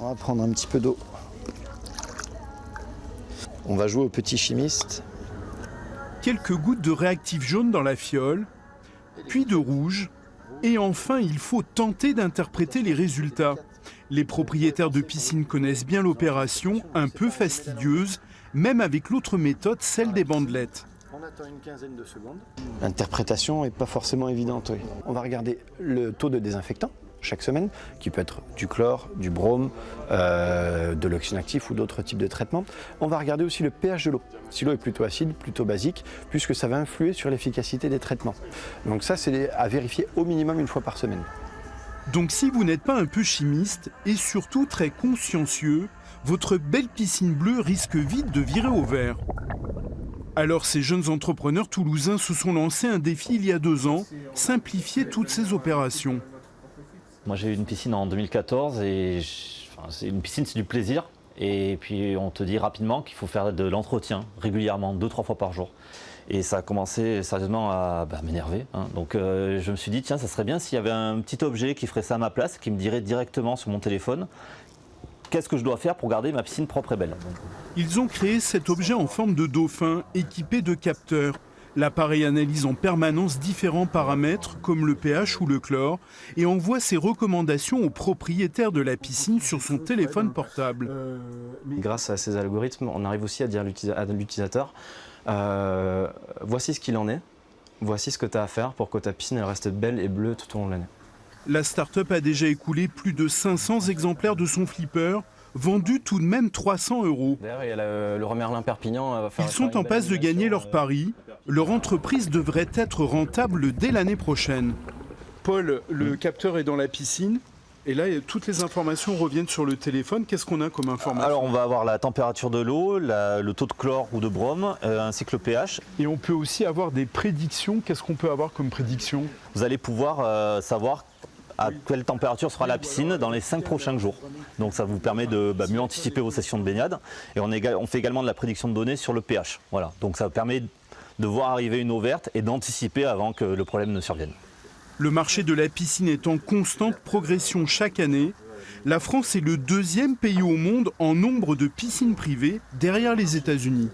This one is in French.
On va prendre un petit peu d'eau. On va jouer au petit chimiste. Quelques gouttes de réactif jaune dans la fiole, puis de rouge. Et enfin, il faut tenter d'interpréter les résultats. Les propriétaires de piscines connaissent bien l'opération, un peu fastidieuse, même avec l'autre méthode, celle des bandelettes. On attend une quinzaine de secondes. L'interprétation n'est pas forcément évidente, oui. On va regarder le taux de désinfectant chaque semaine, qui peut être du chlore, du brome, de l'oxygène actif ou d'autres types de traitements. On va regarder aussi le pH de l'eau. Si l'eau est plutôt acide, plutôt basique, puisque ça va influer sur l'efficacité des traitements. Donc ça, c'est à vérifier au minimum une fois par semaine. Donc si vous n'êtes pas un peu chimiste et surtout très consciencieux, votre belle piscine bleue risque vite de virer au vert. Alors ces jeunes entrepreneurs toulousains se sont lancés un défi il y a 2 ans, simplifier toutes ces opérations. Moi j'ai eu une piscine en 2014 et c'est une piscine, c'est du plaisir. Et puis on te dit rapidement qu'il faut faire de l'entretien régulièrement, 2-3 fois par jour. Et ça a commencé sérieusement à m'énerver. Donc je me suis dit, tiens, ça serait bien s'il y avait un petit objet qui ferait ça à ma place, qui me dirait directement sur mon téléphone qu'est-ce que je dois faire pour garder ma piscine propre et belle. Ils ont créé cet objet en forme de dauphin, équipé de capteurs. L'appareil analyse en permanence différents paramètres, comme le pH ou le chlore, et envoie ses recommandations au propriétaire de la piscine sur son téléphone portable. Grâce à ces algorithmes, on arrive aussi à dire à l'utilisateur voici ce qu'il en est, voici ce que tu as à faire pour que ta piscine elle reste belle et bleue tout au long de l'année. La start-up a déjà écoulé plus de 500 exemplaires de son flipper, vendu tout de même 300 €. D'ailleurs, il y a le Merlin Perpignan. Ils sont en passe de gagner leur pari. Leur entreprise devrait être rentable dès l'année prochaine. Paul, le capteur est dans la piscine. Et là, toutes les informations reviennent sur le téléphone. Qu'est-ce qu'on a comme information? Alors on va avoir la température de l'eau, le taux de chlore ou de brome, ainsi que le pH. Et on peut aussi avoir des prédictions. Qu'est-ce qu'on peut avoir comme prédiction? Vous allez pouvoir savoir à quelle température sera la piscine dans les 5 prochains jours. Donc ça vous permet de mieux anticiper vos sessions de baignade. Et on fait également de la prédiction de données sur le pH. Voilà. Donc ça permet de voir arriver une eau verte et d'anticiper avant que le problème ne survienne. Le marché de la piscine est en constante progression chaque année. La France est le 2e pays au monde en nombre de piscines privées, derrière les États-Unis.